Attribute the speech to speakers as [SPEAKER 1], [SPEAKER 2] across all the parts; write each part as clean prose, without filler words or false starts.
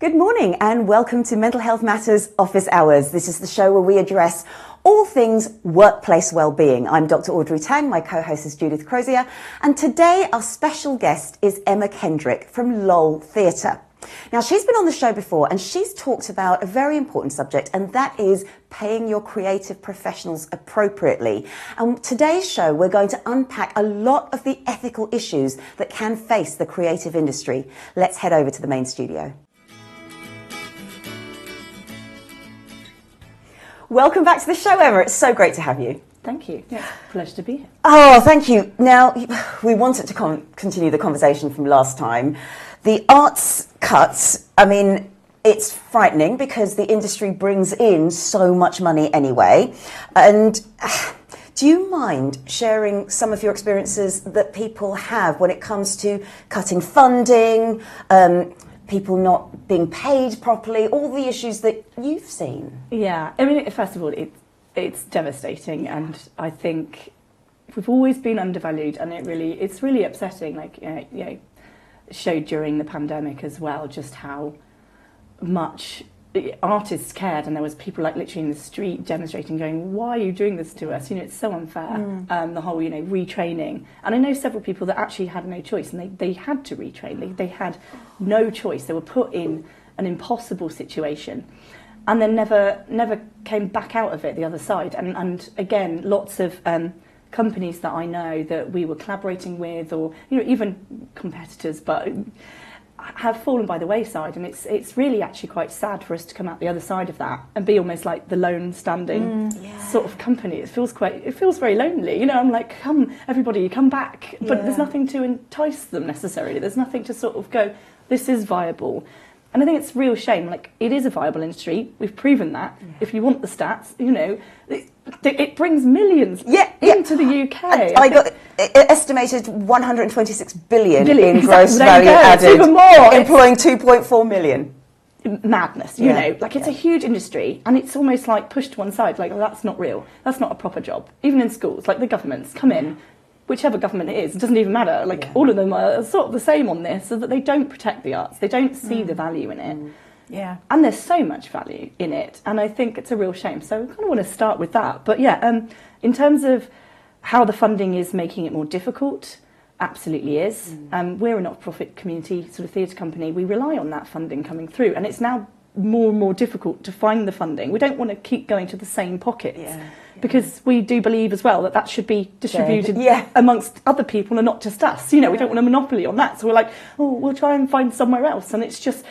[SPEAKER 1] Good morning and welcome to Mental Health Matters Office Hours. This is the show where we address all things workplace well-being. I'm Dr Audrey Tang, my co-host is Judith Crosier, and today our special guest is Emma Kendrick from LOL Theatre. Now, she's been on the show before and she's talked about a very important subject, and that is paying your creative professionals appropriately. And today's show, we're going to unpack a lot of the ethical issues that can face the creative industry. Let's head over to the main studio. Welcome back to the show, Emma. It's so great to have you.
[SPEAKER 2] Thank you. Yeah, it's a pleasure to be here.
[SPEAKER 1] Oh, thank you. Now, we wanted to continue the conversation from last time. The arts cuts, I mean, it's frightening because the industry brings in so much money anyway. And do you mind sharing some of your experiences that people have when it comes to cutting funding, people not being paid properly, all the issues that you've seen?
[SPEAKER 2] Yeah, I mean, first of all, it's devastating, and I think we've always been undervalued, and it's really upsetting. Like, it showed during the pandemic as well just how much artists cared, and there was people like literally in the street demonstrating, going, "Why are you doing this to us? It's so unfair." The whole retraining, and I know several people that actually had no choice, and they had to retrain. They had no choice. They were put in an impossible situation, and then never came back out of it the other side. And again, lots of companies that I know that we were collaborating with, or even competitors, but have fallen by the wayside, and it's really actually quite sad for us to come out the other side of that and be almost like the lone standing sort of company. It feels very lonely. I'm like, come everybody, come back, but there's nothing to entice them necessarily. There's nothing to sort of go, this is viable. And I think it's a real shame. Like, it is a viable industry. We've proven that. Yeah. If you want the stats, it brings millions into the UK.
[SPEAKER 1] I got estimated 126 billion in gross value added,
[SPEAKER 2] it's even more.
[SPEAKER 1] Employing 2.4 million.
[SPEAKER 2] Madness, it's a huge industry, and it's almost like pushed to one side. Like, well, that's not real. That's not a proper job. Even in schools, like the governments come in. Whichever government it is, it doesn't even matter. All of them are sort of the same on this, so that they don't protect the arts. They don't see the value in it.
[SPEAKER 1] Yeah.
[SPEAKER 2] And there's so much value in it, and I think it's a real shame. So I kind of want to start with that. But in terms of how the funding is making it more difficult, absolutely is. We're a not-for-profit community sort of theatre company. We rely on that funding coming through, and it's now more and more difficult to find the funding. We don't want to keep going to the same pockets. Because we do believe as well that should be distributed amongst other people and not just us. We don't want a monopoly on that. So we're like, we'll try and find somewhere else. And it's just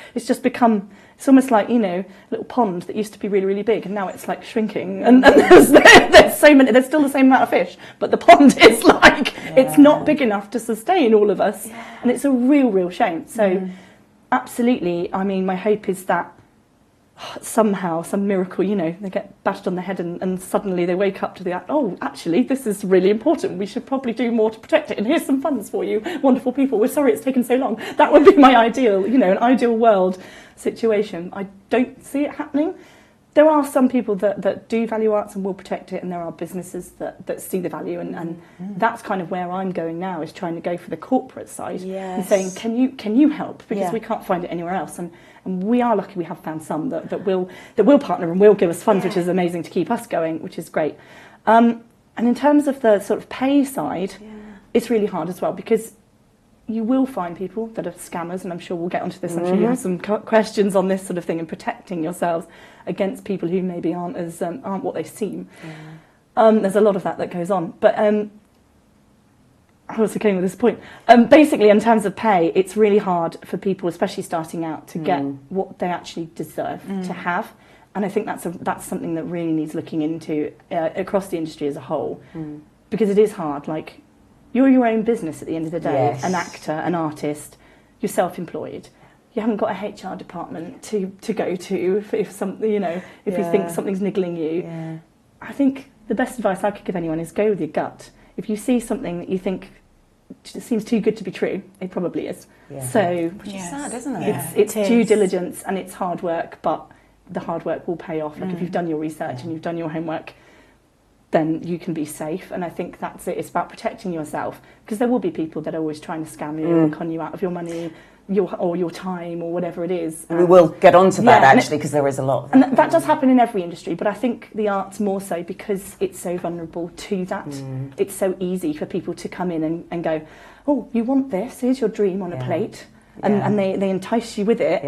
[SPEAKER 2] become, it's almost like, a little pond that used to be really, really big, and now it's like shrinking. And there's so many, there's still the same amount of fish, but the pond is like, it's not big enough to sustain all of us. And it's a real, real shame. So absolutely, I mean, my hope is that somehow, some miracle, they get bashed on the head and suddenly they wake up to actually, this is really important. We should probably do more to protect it. And here's some funds for you, wonderful people. We're sorry it's taken so long. That would be my ideal, an ideal world situation. I don't see it happening. There are some people that do value arts and will protect it, and there are businesses that see the value, and that's kind of where I'm going now, is trying to go for the corporate side and saying, can you help? Because we can't find it anywhere else. And we are lucky we have found some that will partner and will give us funds, which is amazing to keep us going, which is great. And in terms of the sort of pay side, it's really hard as well, because you will find people that are scammers, and I'm sure we'll get onto this. I'm sure you have some questions on this sort of thing, and protecting yourselves against people who maybe aren't what they seem. There's a lot of that goes on. But I also came with this point. Basically, in terms of pay, it's really hard for people, especially starting out, to get what they actually deserve to have. And I think that's something that really needs looking into across the industry as a whole, because it is hard. Like, you're your own business at the end of the day. An actor, an artist, you're self-employed. You haven't got a HR department to go to if something, if you think something's niggling you. I think the best advice I could give anyone is go with your gut. If you see something that you think seems too good to be true, it probably is. So
[SPEAKER 1] which is sad, isn't it?
[SPEAKER 2] It's due diligence, and it's hard work, but the hard work will pay off. Like, if you've done your research and you've done your homework, then you can be safe. And I think that's it. It's about protecting yourself, because there will be people that are always trying to scam you and con you out of your money, your time, or whatever it is.
[SPEAKER 1] We will get on to that, actually, because there is a lot of that.
[SPEAKER 2] And that does happen in every industry, but I think the arts more so, because it's so vulnerable to that. It's so easy for people to come in and go, oh, you want this, here's your dream on a plate. And they entice you with it,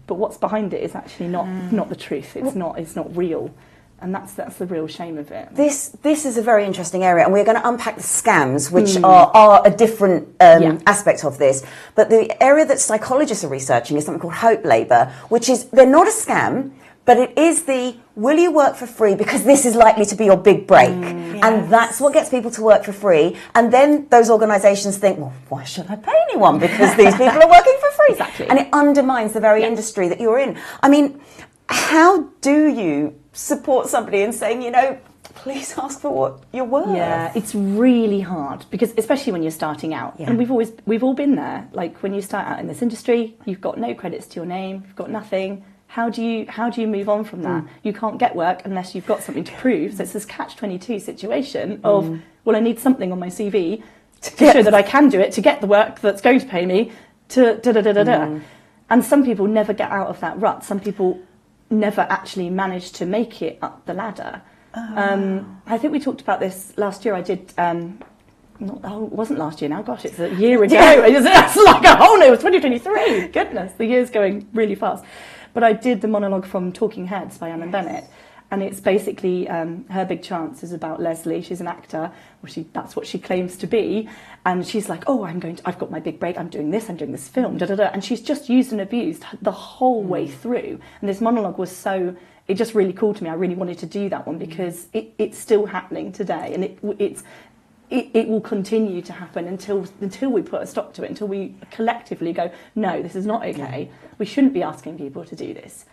[SPEAKER 2] but what's behind it is actually not the truth. It's not real. And that's the real shame of it.
[SPEAKER 1] This is a very interesting area, and we're going to unpack the scams, which are a different aspect of this. But the area that psychologists are researching is something called hope labour, which is, they're not a scam, but it is the, will you work for free because this is likely to be your big break? And that's what gets people to work for free. And then those organisations think, well, why should I pay anyone? Because these people are working for free.
[SPEAKER 2] Exactly.
[SPEAKER 1] And it undermines the very industry that you're in. I mean, how do you support somebody in saying, you know, please ask for what you're worth?
[SPEAKER 2] Yeah, it's really hard, because especially when you're starting out, and we've all been there. Like, when you start out in this industry, you've got no credits to your name, you've got nothing. How do you move on from that? You can't get work unless you've got something to prove. So it's this catch-22 situation of, well, I need something on my CV to show that I can do it, to get the work that's going to pay me, to da-da-da-da-da. And some people never get out of that rut. Some people never actually manage to make it up the ladder. I think we talked about this last year. I did, it wasn't last year now, gosh, it's a year ago. It's like, oh no, it was 2023. Goodness, the year's going really fast. But I did the monologue from Talking Heads by Anna Bennett. And it's basically, Her Big Chance is about Leslie. She's an actor, that's what she claims to be. And she's like, oh, I've got my big break, I'm doing this film, da-da-da. And she's just used and abused the whole way through. And this monologue was it just really called to me. I really wanted to do that one, because it's still happening today. And it will continue to happen until we put a stop to it, until we collectively go, no, this is not okay. We shouldn't be asking people to do this.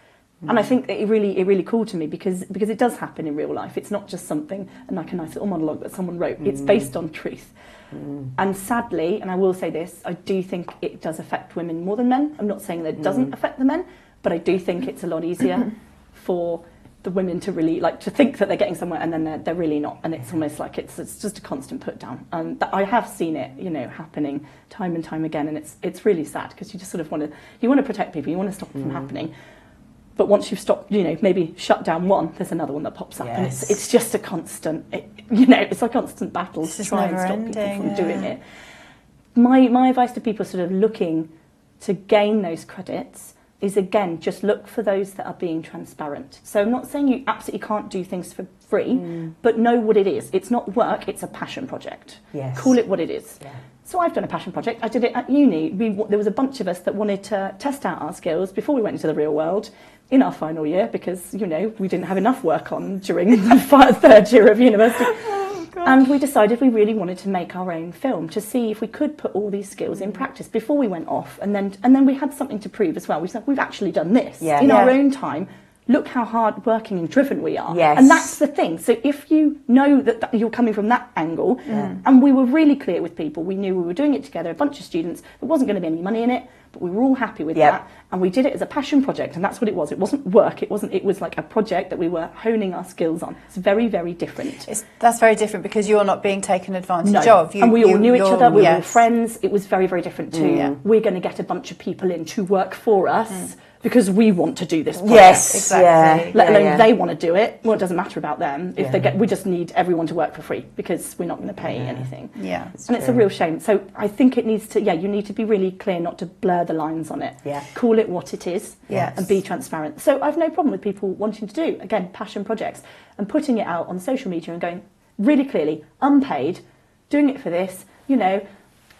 [SPEAKER 2] And I think that it really called to me, because it does happen in real life. It's not just something, and like a nice little monologue that someone wrote. It's based on truth. And sadly, and I will say this, I do think it does affect women more than men. I'm not saying that it doesn't affect the men, but I do think it's a lot easier for the women to really, like, to think that they're getting somewhere, and then they're really not. And it's almost like it's just a constant put down. And I have seen it, happening time and time again. And it's really sad, because you just sort of want to protect people. You want to stop it from happening. But once you've stopped, maybe shut down one, there's another one that pops up. And it's just a constant, it's a constant battle to try and stop people from doing it. My advice to people sort of looking to gain those credits is, again, just look for those that are being transparent. So I'm not saying you absolutely can't do things for free, but know what it is. It's not work, it's a passion project.
[SPEAKER 1] Yes. Call
[SPEAKER 2] Call it what it is. Yeah. So I've done a passion project. I did it at uni. There was a bunch of us that wanted to test out our skills before we went into the real world in our final year, because, we didn't have enough work on during the third year of university. And we decided we really wanted to make our own film, to see if we could put all these skills in practice before we went off. And then we had something to prove as well. We said, we've actually done this in our own time. Look how hard working and driven we are.
[SPEAKER 1] Yes.
[SPEAKER 2] And that's the thing. So if you know that you're coming from that angle, and we were really clear with people, we knew we were doing it together, a bunch of students, there wasn't going to be any money in it, but we were all happy with that. And we did it as a passion project, and that's what it was. It wasn't work. It was like a project that we were honing our skills on. It's very, very different.
[SPEAKER 3] That's very different, because you're not being taken advantage of.
[SPEAKER 2] And we all knew each other. We were all friends. It was very, very different to, we're going to get a bunch of people in to work for us because we want to do this project.
[SPEAKER 1] Yes, exactly.
[SPEAKER 2] Let alone they want to do it. Well, it doesn't matter about them. If we just need everyone to work for free, because we're not going to pay anything.
[SPEAKER 3] Yeah,
[SPEAKER 2] and it's a real shame. So I think it needs to. You need to be really clear, not to blur the lines on it.
[SPEAKER 1] Yeah.
[SPEAKER 2] Call it what it is.
[SPEAKER 1] Yes.
[SPEAKER 2] And be transparent. So I've no problem with people wanting to do, again, passion projects and putting it out on social media and going really clearly, unpaid, doing it for this.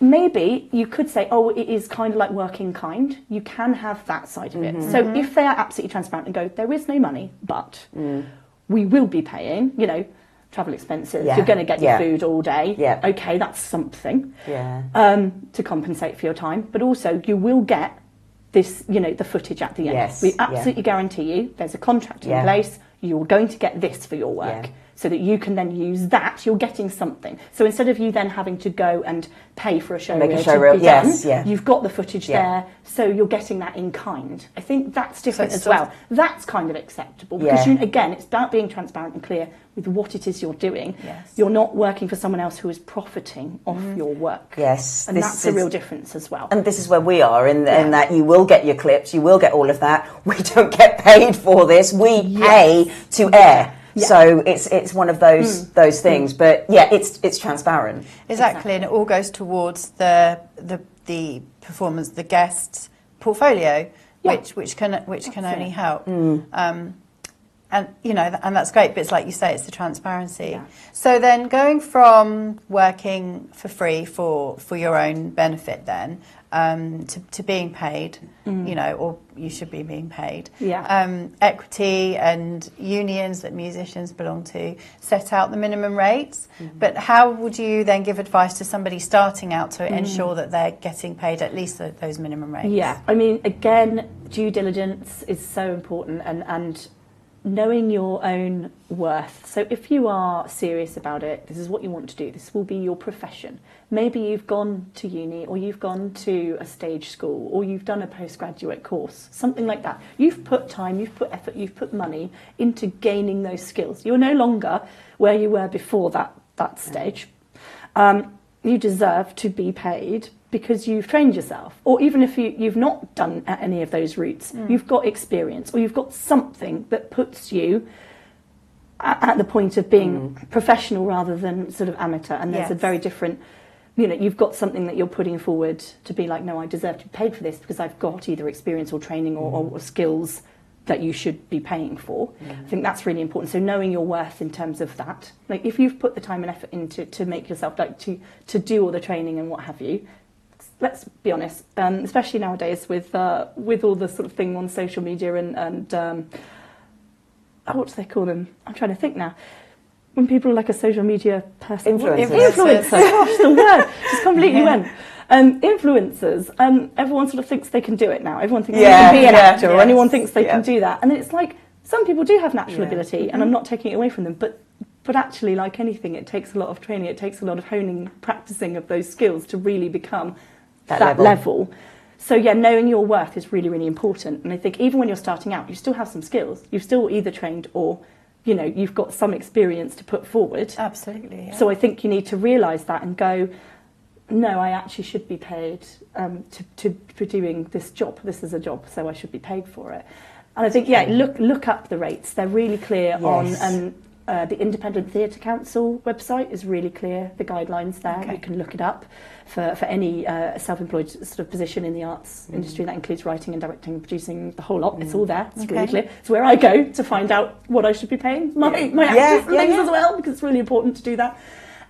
[SPEAKER 2] Maybe you could say, oh, it is kind of like working kind. You can have that side of it. So if they are absolutely transparent and go, there is no money, but we will be paying, travel expenses. You're going to get your food all day.
[SPEAKER 1] Yeah.
[SPEAKER 2] Okay, that's something to compensate for your time. But also you will get this, the footage at the end.
[SPEAKER 1] Yes.
[SPEAKER 2] We absolutely guarantee you there's a contract in place. You're going to get this for your work. so that you can then use that. You're getting something. So instead of you then having to go and pay for a show reel to be done, you've got the footage there, so you're getting that in kind. I think that's different as well. That's kind of acceptable because, again, it's about being transparent and clear with what it is you're doing. You're not working for someone else who is profiting off your work. And that's a real difference as well.
[SPEAKER 1] And this is where we are in that you will get your clips, you will get all of that. We don't get paid for this. We pay to air. So it's one of those things, but it's transparent.
[SPEAKER 3] Exactly, and it all goes towards the performance, the guest's portfolio, which can only help. And and that's great. But it's like you say, it's the transparency. So then, going from working for free for your own benefit, then to being paid, or you should be being paid. Equity and unions that musicians belong to set out the minimum rates. But how would you then give advice to somebody starting out to ensure that they're getting paid at least those minimum rates? I
[SPEAKER 2] mean, again, due diligence is so important, and knowing your own worth. So if you are serious about it, this is what you want to do, this will be your profession. Maybe you've gone to uni, or you've gone to a stage school, or you've done a postgraduate course, something like that. You've put time, you've put effort, you've put money into gaining those skills. You're no longer where you were before that stage. You deserve to be paid because you've trained yourself, or even if you've not done any of those routes, you've got experience, or you've got something that puts you at the point of being professional rather than sort of amateur. And there's a very different, you've got something that you're putting forward to be like, no, I deserve to be paid for this because I've got either experience or training or skills that you should be paying for. I think that's really important. So knowing your worth in terms of that, like if you've put the time and effort into to make yourself, like to do all the training and what have you, let's be honest, especially nowadays with all the sort of thing on social media and what do they call them? I'm trying to think now. When people are like a social media person. Influencers. Gosh, the word just completely went. Influencers. Everyone sort of thinks they can do it now. Everyone thinks they can be an actor, or anyone thinks they can do that. And it's like, some people do have natural ability, and I'm not taking it away from them, but actually, like anything, it takes a lot of training, it takes a lot of honing, practicing of those skills to really become that level. So knowing your worth is really, really important. And I think even when you're starting out, you still have some skills. You've still either trained or, you've got some experience to put forward.
[SPEAKER 3] Absolutely. Yeah.
[SPEAKER 2] So I think you need to realise that and go, no, I actually should be paid for doing this job. This is a job, so I should be paid for it. And I think, look up the rates. They're really clear on... the Independent Theatre Council website is really clear, the guidelines there. You can look it up for any self-employed sort of position in the arts industry. That includes writing and directing and producing, the whole lot. It's all there. It's really clear. It's where I go to find out what I should be paying my actors and things as well, because it's really important to do that.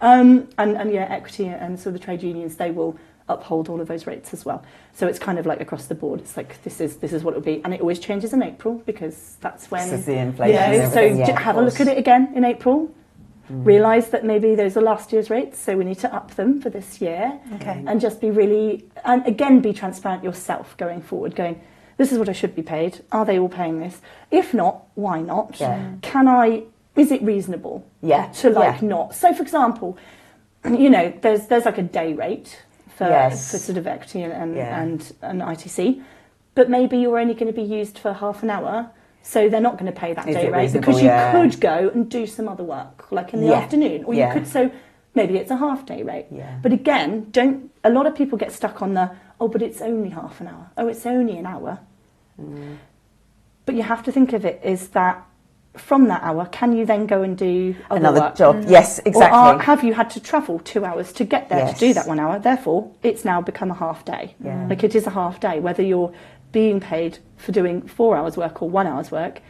[SPEAKER 2] And equity and sort of the trade unions, they will uphold all of those rates as well. So it's kind of like across the board. It's like this is what it will be, and it always changes in April because that's when
[SPEAKER 1] this is the inflation.
[SPEAKER 2] So have a look at it again in April. Realise that maybe those are last year's rates, so we need to up them for this year. And just be be transparent yourself going forward. Going, this is what I should be paid. Are they all paying this? If not, why not? Can I? Is it reasonable? To not. So for example, there's like a day rate. For sort of equity and ITC, but maybe you're only going to be used for half an hour, so they're not going to pay that day rate because you could go and do some other work, like in the afternoon, or you could. So maybe it's a half day rate. But again, a lot of people get stuck on but it's only half an hour. Oh, it's only an hour. But you have to think of it as that. From that hour, can you then go and do
[SPEAKER 1] another
[SPEAKER 2] work?
[SPEAKER 1] Job? Yes, exactly.
[SPEAKER 2] Or have you had to travel 2 hours to get there to do that 1 hour? Therefore, it's now become a half day. Like it is a half day, whether you're being paid for doing 4 hours work or 1 hour's work.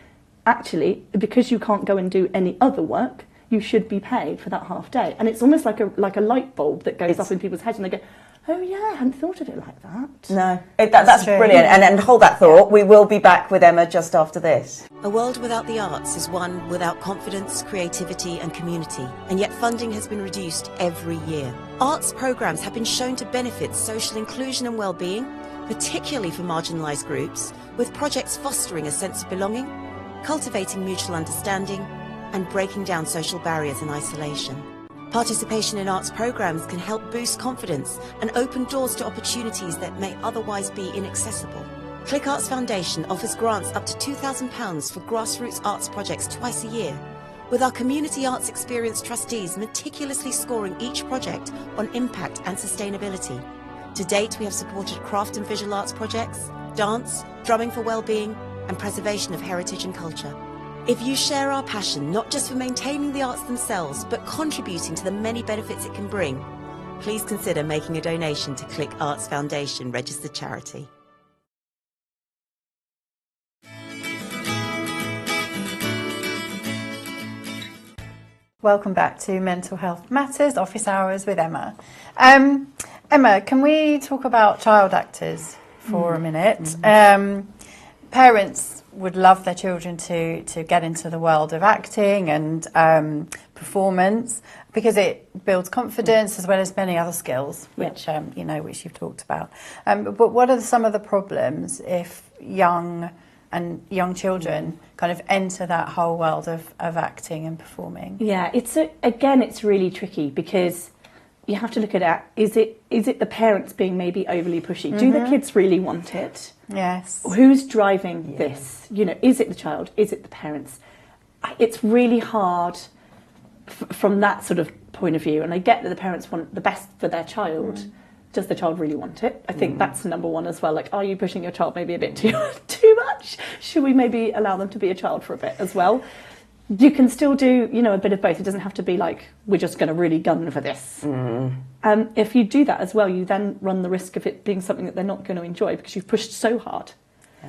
[SPEAKER 2] Actually, because you can't go and do any other work, you should be paid for that half day. And it's almost like a light bulb that goes off in people's heads, and they go, oh yeah, I hadn't thought of it like that.
[SPEAKER 1] No, that's brilliant. And hold that thought. We will be back with Emma just after this.
[SPEAKER 4] A world without the arts is one without confidence, creativity and community, and yet funding has been reduced every year. Arts programmes have been shown to benefit social inclusion and well-being, particularly for marginalised groups, with projects fostering a sense of belonging, cultivating mutual understanding and breaking down social barriers and isolation. Participation in arts programs can help boost confidence and open doors to opportunities that may otherwise be inaccessible. Click Arts Foundation offers grants up to £2,000 for grassroots arts projects twice a year, with our Community Arts Experience trustees meticulously scoring each project on impact and sustainability. To date, we have supported craft and visual arts projects, dance, drumming for well-being, and preservation of heritage and culture. If you share our passion, not just for maintaining the arts themselves, but contributing to the many benefits it can bring, please consider making a donation to Click Arts Foundation registered charity.
[SPEAKER 3] Welcome back to Mental Health Matters, Office Hours with Emma. Emma, can we talk about child actors for a minute? Parents would love their children to get into the world of acting and performance because it builds confidence as well as many other skills, which which you've talked about. But what are some of the problems if young children kind of enter that whole world of acting and performing?
[SPEAKER 2] Yeah, it's really tricky because you have to look at it. Is it the parents being maybe overly pushy? Do the kids really want it?
[SPEAKER 3] Yes.
[SPEAKER 2] Who's driving this? Is it the child? Is it the parents? It's really hard from that sort of point of view. And I get that the parents want the best for their child. Does the child really want it? I think that's number one as well. Like, are you pushing your child maybe a bit too much? Should we maybe allow them to be a child for a bit as well? You can still do, a bit of both. It doesn't have to be like, we're just going to really gun for this. If you do that as well, you then run the risk of it being something that they're not going to enjoy because you've pushed so hard.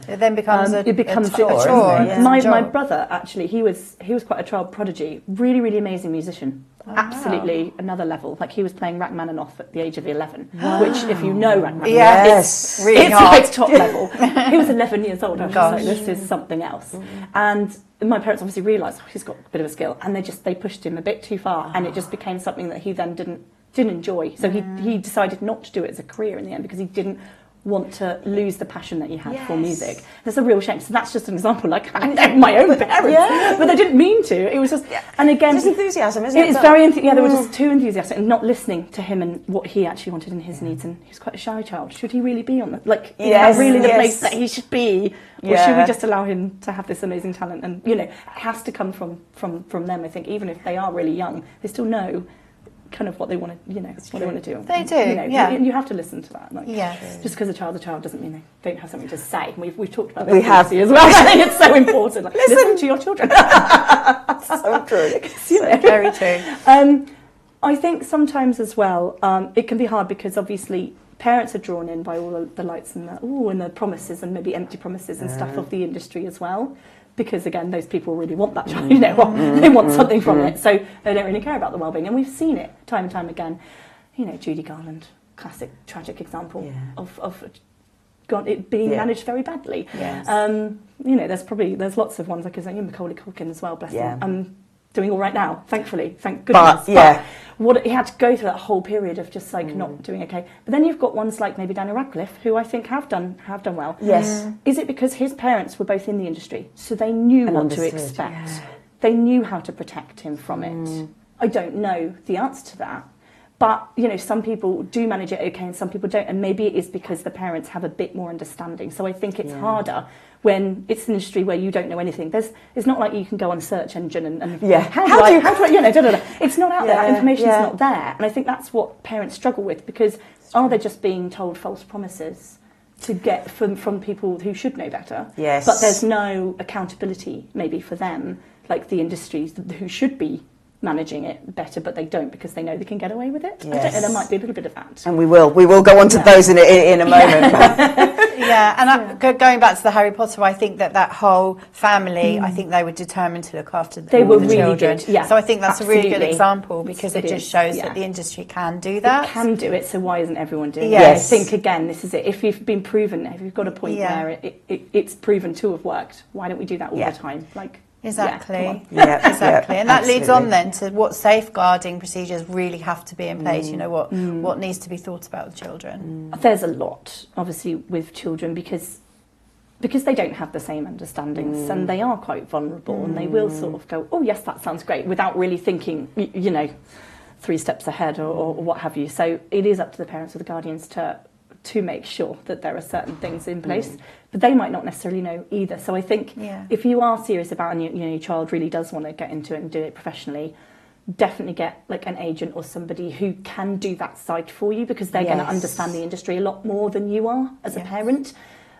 [SPEAKER 3] It then becomes a chore.
[SPEAKER 2] Yeah. My brother, actually, he was quite a child prodigy. Really, really amazing musician. Absolutely another level. Like, he was playing Rachmaninoff at the age of 11, which, if you know Rachmaninoff, it's
[SPEAKER 3] really hard.
[SPEAKER 2] Like top level. He was 11 years old. I was just like, this is something else. And my parents obviously realised, he's got a bit of a skill, and they pushed him a bit too far, and it just became something that he then didn't enjoy. So he decided not to do it as a career in the end because he didn't want to lose the passion that he had for music. That's a real shame. So that's just an example. Like, I know my own parents, but they didn't mean to. It was just, and again,
[SPEAKER 1] just enthusiasm, isn't it?
[SPEAKER 2] It's very they were just too enthusiastic and not listening to him and what he actually wanted in his needs. And he was quite a shy child. Should he really be on the is that really the place that he should be, or should we just allow him to have this amazing talent? And it has to come from them. I think even if they are really young, they still know kind of what they want to, what they want to do.
[SPEAKER 3] They do,
[SPEAKER 2] And you have to listen to that. Like, just because a child's a child doesn't mean they don't have something to say. We've talked about this as well. I think it's so important. Like, listen to your children.
[SPEAKER 1] So true.
[SPEAKER 3] Very true.
[SPEAKER 2] I think sometimes as well, it can be hard because obviously parents are drawn in by all the lights and the promises and maybe empty promises and stuff of the industry as well. Because again, those people really want that child, they want something from it, so they don't really care about the well-being. And we've seen it time and time again. Judy Garland, classic tragic example of it being managed very badly.
[SPEAKER 3] Yes.
[SPEAKER 2] There's lots of ones. Like I say, Macaulay Culkin as well, bless him. Doing all right now, thankfully, thank goodness. But what he had to go through that whole period of just like not doing okay. But then you've got ones like maybe Daniel Radcliffe, who I think have done well.
[SPEAKER 1] Yes.
[SPEAKER 2] Is it because his parents were both in the industry, so they knew what to expect? Yeah. They knew how to protect him from it. I don't know the answer to that. But, some people do manage it okay and some people don't. And maybe it is because the parents have a bit more understanding. So I think it's harder when it's an industry where you don't know anything. It's not like you can go on a search engine and how do I, it's not out there. That information's not there. And I think that's what parents struggle with, because are they just being told false promises to get from people who should know better?
[SPEAKER 1] Yes.
[SPEAKER 2] But there's no accountability maybe for them, like the industries who should be managing it better, but they don't because they know they can get away with it. Yes. I don't know, there might be a little bit of that.
[SPEAKER 1] And we will go on to those in a moment.
[SPEAKER 3] Going back to the Harry Potter, I think that whole family, I think they were determined to look after
[SPEAKER 2] they were
[SPEAKER 3] the
[SPEAKER 2] really
[SPEAKER 3] children.
[SPEAKER 2] Good. Yeah,
[SPEAKER 3] so I think that's
[SPEAKER 2] absolutely.
[SPEAKER 3] a really good example because it just shows that the industry can do that.
[SPEAKER 2] It can do it, so why isn't everyone doing
[SPEAKER 1] it?
[SPEAKER 2] I think, again, this is it. If you've been proven, if you've got a point where it's proven to have worked, why don't we do that all the time?
[SPEAKER 3] Exactly.
[SPEAKER 1] Exactly.
[SPEAKER 3] And that leads on then to what safeguarding procedures really have to be in place. What needs to be thought about with children.
[SPEAKER 2] There's a lot, obviously, with children, because because they don't have the same understandings and they are quite vulnerable and they will sort of go, oh yes, that sounds great, without really thinking, you know, 3 steps ahead or what have you. So it is up to the parents or the guardians to make sure that there are certain things in place, but they might not necessarily know either. So I think if you are serious about, and your child really does want to get into it and do it professionally, definitely get like an agent or somebody who can do that side for you, because they're going to understand the industry a lot more than you are as a parent.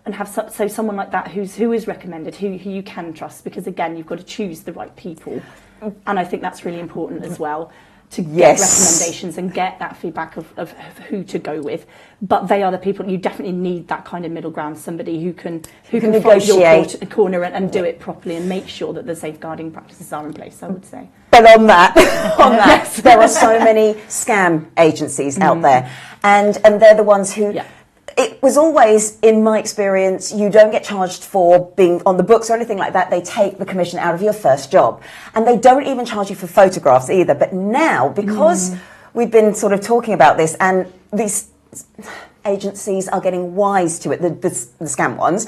[SPEAKER 2] And have so someone like that who is recommended, who you can trust, because again, you've got to choose the right people, and I think that's really important as well, to get recommendations and get that feedback of who to go with. But they are the people, you definitely need that kind of middle ground, somebody who can fight your corner and do it properly and make sure that the safeguarding practices are in place, I would say.
[SPEAKER 1] But on that, there are so many scam agencies out there, and they're the ones who. Yeah. It was always, in my experience, you don't get charged for being on the books or anything like that. They take the commission out of your first job. And they don't even charge you for photographs either. But now, because we've been sort of talking about this, and these agencies are getting wise to it, the scam ones,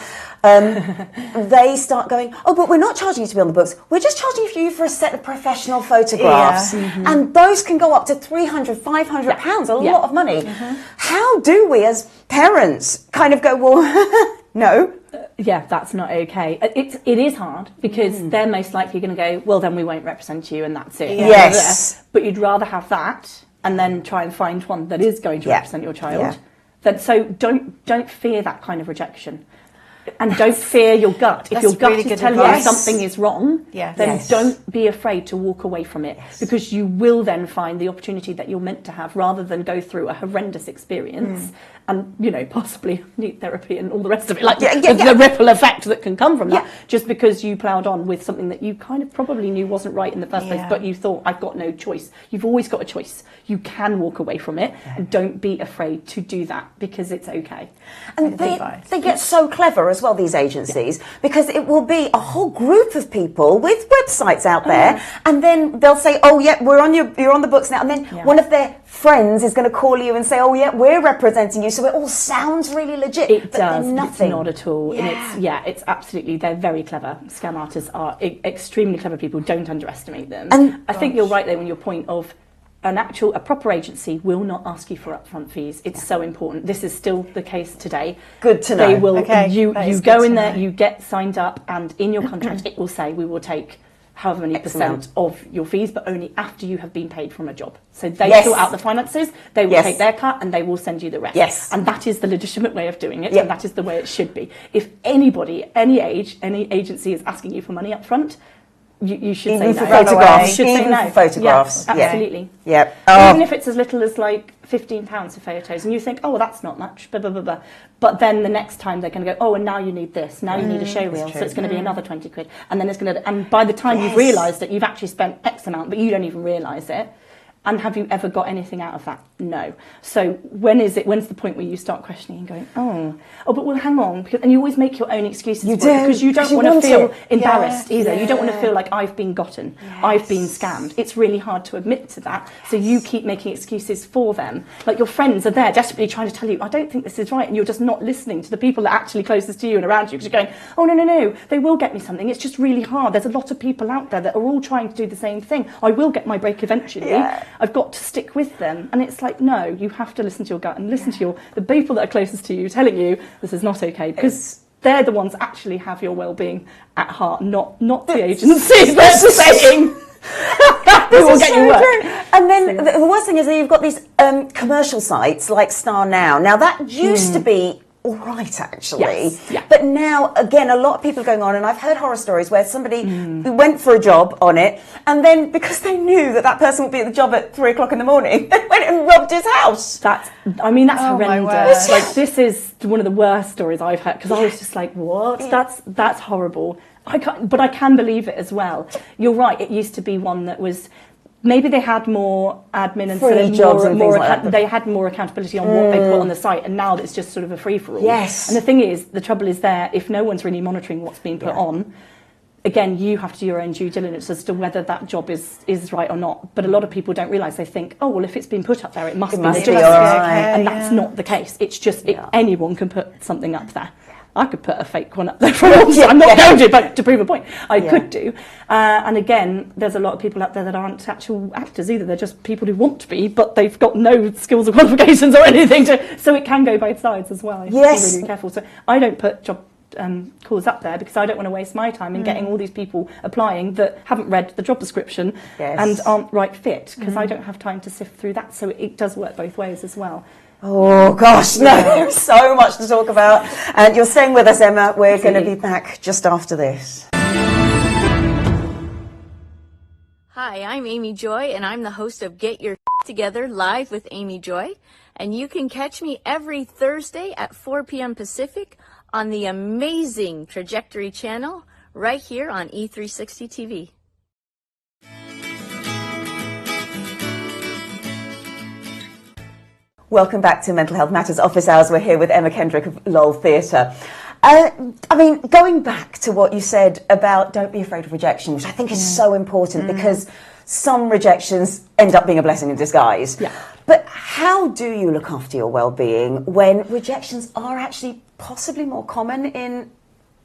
[SPEAKER 1] they start going, oh, but we're not charging you to be on the books. We're just charging you for a set of professional photographs. And those can go up to £300, £500, a lot of money. How do we as parents kind of go, well, no?
[SPEAKER 2] Yeah, that's not okay. It is hard, because they're most likely going to go, well, then we won't represent you and that's it.
[SPEAKER 1] Yes.
[SPEAKER 2] But you'd rather have that and then try and find one that is going to represent your child. So don't fear that kind of rejection, and don't fear your gut. If your gut
[SPEAKER 3] really
[SPEAKER 2] is telling you something is wrong, then don't be afraid to walk away from it, because you will then find the opportunity that you're meant to have, rather than go through a horrendous experience and, you know, possibly need therapy and all the rest of it, like the ripple effect that can come from that, just because you ploughed on with something that you kind of probably knew wasn't right in the first place, but you thought, I've got no choice. You've always got a choice. You can walk away from it, and don't be afraid to do that, because it's okay.
[SPEAKER 1] And they get so clever as well, these agencies, because it will be a whole group of people with websites out there, and then they'll say, oh yeah, you're on the books now, and then one of their friends is going to call you and say, oh yeah, we're representing you, so it all sounds really legit.
[SPEAKER 2] It
[SPEAKER 1] but
[SPEAKER 2] does.
[SPEAKER 1] Nothing.
[SPEAKER 2] It's not at all. And it's absolutely, they're very clever. Scam artists are extremely clever people. Don't underestimate them. And I think you're right there on your point of a proper agency will not ask you for upfront fees. It's so important. This is still the case today.
[SPEAKER 1] Good to know.
[SPEAKER 2] They will. You go in there, you get signed up, and in your contract it will say we will take however many percent of your fees, but only after you have been paid from a job. So they sort out the finances, they will take their cut, and they will send you the rest. And that is the legitimate way of doing it, and that is the way it should be. If anybody, any age, any agency is asking you for money up front, you should say no.
[SPEAKER 1] Photographs.
[SPEAKER 2] You should say no.
[SPEAKER 1] Photographs.
[SPEAKER 2] Yeah, absolutely.
[SPEAKER 1] Yeah.
[SPEAKER 2] Even if it's as little as like £15 for photos, and you think, oh, well, that's not much, blah, blah, blah, blah. But then the next time they're going to go, oh, and now you need this, now you need a show reel, so it's going to be another 20 quid. And then it's going to, and by the time you've realised it, you've actually spent X amount, but you don't even realise it. And have you ever got anything out of that? No. So when's the point where you start questioning and going, oh, but well, hang on, and you always make your own excuses because you don't want to feel embarrassed either. You don't want to feel like I've been gotten, I've been scammed. It's really hard to admit to that. So you keep making excuses for them. Like your friends are there desperately trying to tell you, I don't think this is right, and you're just not listening to the people that are actually closest to you and around you, because you're going, oh, no, they will get me something. It's just really hard. There's a lot of people out there that are all trying to do the same thing. I will get my break eventually. I've got to stick with them. And it's like, no, you have to listen to your gut and listen to the people that are closest to you telling you this is not okay, because they're the ones that actually have your well-being at heart, not the agencies that are saying we will get you work.
[SPEAKER 1] And then the worst thing is that you've got these commercial sites like Star Now. Now that used to be all right, actually. But now, again, a lot of people are going on, and I've heard horror stories where somebody went for a job on it, and then because they knew that person would be at the job at 3 o'clock in the morning, they went and robbed his house.
[SPEAKER 2] That's horrendous. Like, this is one of the worst stories I've heard, because I was just like, what? That's horrible. I can believe it as well. You're right, it used to be one that was... Maybe they had more admin and sort of they had more accountability on what they put on the site, and now it's just sort of a free-for-all.
[SPEAKER 1] Yes.
[SPEAKER 2] And the thing is, the trouble is there, if no one's really monitoring what's being put on, again, you have to do your own due diligence as to whether that job is right or not. But a lot of people don't realise. They think, oh, well, if it's been put up there, it must be legitimate. And that's not the case. It's just anyone can put something up there. I could put a fake one up there for once. I'm not going to, but to prove a point, I could do. And again, there's a lot of people out there that aren't actual actors either. They're just people who want to be, but they've got no skills or qualifications or anything to. So it can go both sides as well. You have to be really careful. So I don't put job calls up there because I don't want to waste my time in getting all these people applying that haven't read the job description and aren't right fit, because I don't have time to sift through that. So it does work both ways as well.
[SPEAKER 1] Oh gosh, no, there's so much to talk about. And you're staying with us, Emma. We're going to be back just after this.
[SPEAKER 5] Hi, I'm Amy Joy, and I'm the host of Get Your Together Live with Amy Joy. And you can catch me every Thursday at 4 p.m. Pacific on the amazing Trajectory channel right here on E360 TV.
[SPEAKER 1] Welcome back to Mental Health Matters Office Hours. We're here with Emma Kendrick of Lowell Theatre. I mean, going back to what you said about don't be afraid of rejection, which I think is so important, because some rejections end up being a blessing in disguise. Yeah. But how do you look after your well-being when rejections are actually possibly more common in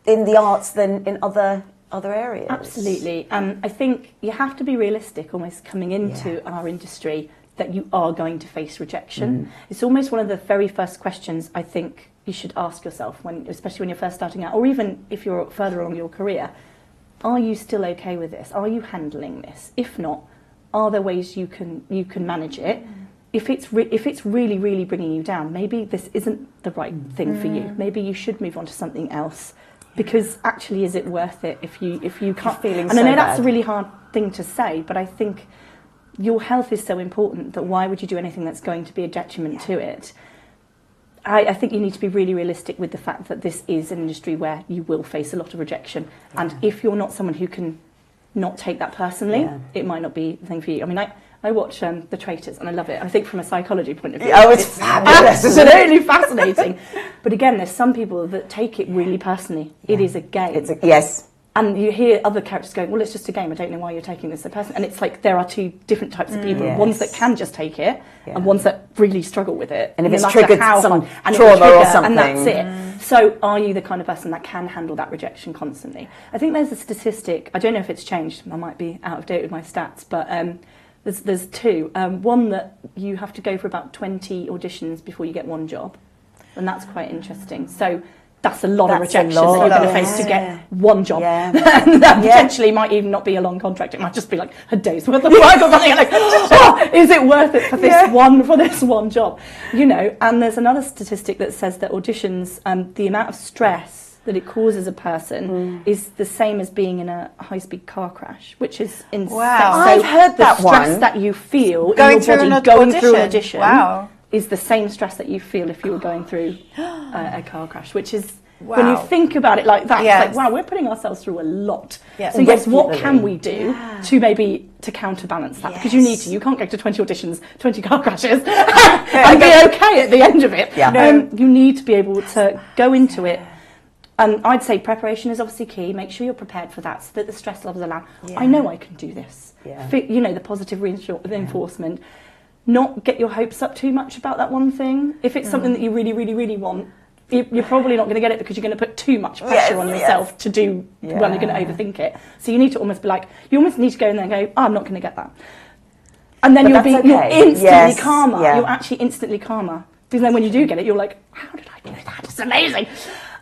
[SPEAKER 1] the arts than in other areas? Absolutely.
[SPEAKER 2] I think you have to be realistic almost coming into our industry that you are going to face rejection. It's almost one of the very first questions I think you should ask yourself, especially when you're first starting out, or even if you're further along your career. Are you still okay with this? Are you handling this? If not, are there ways you can manage it? If it's really, really bringing you down, maybe this isn't the right thing for you. Maybe you should move on to something else, because actually, is it worth it if you can't? And I know that's a really hard thing to say, but I think your health is so important that why would you do anything that's going to be a detriment to it? I think you need to be really realistic with the fact that this is an industry where you will face a lot of rejection. And if you're not someone who can not take that personally, it might not be the thing for you. I mean, I watch The Traitors and I love it. I think from a psychology point of view,
[SPEAKER 1] it's fabulous.
[SPEAKER 2] Absolutely fascinating. But again, there's some people that take it really personally. It is a game. And you hear other characters going, well, it's just a game. I don't know why you're taking this so personally. And it's like there are two different types of people. Ones that can just take it and ones that really struggle with it.
[SPEAKER 1] And if it's triggered some trauma or something.
[SPEAKER 2] And that's it. So are you the kind of person that can handle that rejection constantly? I think there's a statistic. I don't know if it's changed. I might be out of date with my stats. But there's two. One that you have to go for about 20 auditions before you get one job. And that's quite interesting. So that's a lot of rejection that you're going to face to get one job. And that potentially might even not be a long contract. It might just be like a day's worth of work or something. Like, is it worth it for this one job? You know, and there's another statistic that says that auditions, the amount of stress that it causes a person is the same as being in a high-speed car crash, which is insane.
[SPEAKER 1] Wow. So I've heard that one.
[SPEAKER 2] The stress that you feel in your body going through an audition is the same stress that you feel if you were going through a car crash, which is, when you think about it like that, it's like, wow, we're putting ourselves through a lot. So yes, what can we do to counterbalance that? Because you need to. You can't go to 20 auditions, 20 car crashes, and be okay at the end of it. You need to be able to go into it. And I'd say preparation is obviously key. Make sure you're prepared for that so that the stress levels allow. I know I can do this. You know, the positive reinforcement. Not get your hopes up too much about that one thing. If it's something that you really, really, really want, you're probably not going to get it because you're going to put too much pressure on yourself to do well. You're going to overthink it. So you need to almost be like, you almost need to go in there and go, I'm not going to get that. And then you're instantly calmer. You're actually instantly calmer. Because then when you do get it, you're like, how did I do that? It's amazing.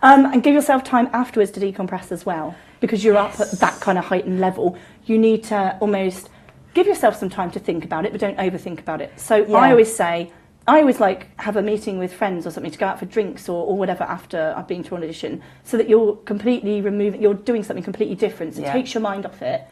[SPEAKER 2] And give yourself time afterwards to decompress as well. Because you're up at that kind of heightened level. You need to almost give yourself some time to think about it, but don't overthink about it. So I always like have a meeting with friends or something to go out for drinks or whatever after I've been to an audition, so that you're completely you're doing something completely different. So it takes your mind off it.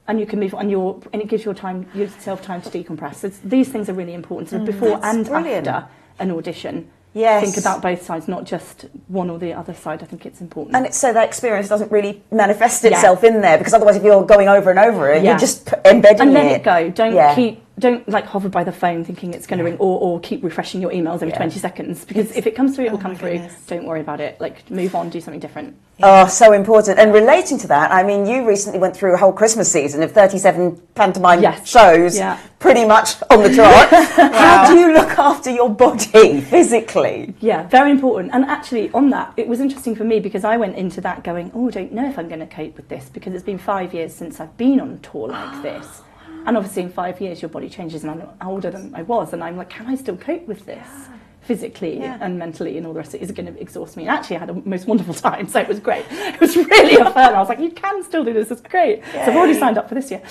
[SPEAKER 2] And you can move on, and it gives yourself time to decompress. So these things are really important. So before and after an audition. Think about both sides, not just one or the other side. I think it's important.
[SPEAKER 1] And so that experience doesn't really manifest itself in there, because otherwise if you're going over and over it, you're just embedding it.
[SPEAKER 2] And let it go. Don't keep don't like hover by the phone thinking it's going to ring, or keep refreshing your emails every 20 seconds, because if it comes through, it will come through. Don't worry about it. Like, move on, do something different.
[SPEAKER 1] Oh, so important. And relating to that, I mean, you recently went through a whole Christmas season of 37 pantomime shows, pretty much on the trot. How do you look after your body physically?
[SPEAKER 2] Yeah, very important. And actually, on that, it was interesting for me because I went into that going, I don't know if I'm going to cope with this, because it's been 5 years since I've been on a tour like this. And obviously in 5 years your body changes, and I'm older than I was, and I'm like, can I still cope with this physically and mentally and all the rest of it? Is it going to exhaust me? And actually I had a most wonderful time, so it was great. It was really a fun. I was like, you can still do this, it's great. So I've already signed up for this year.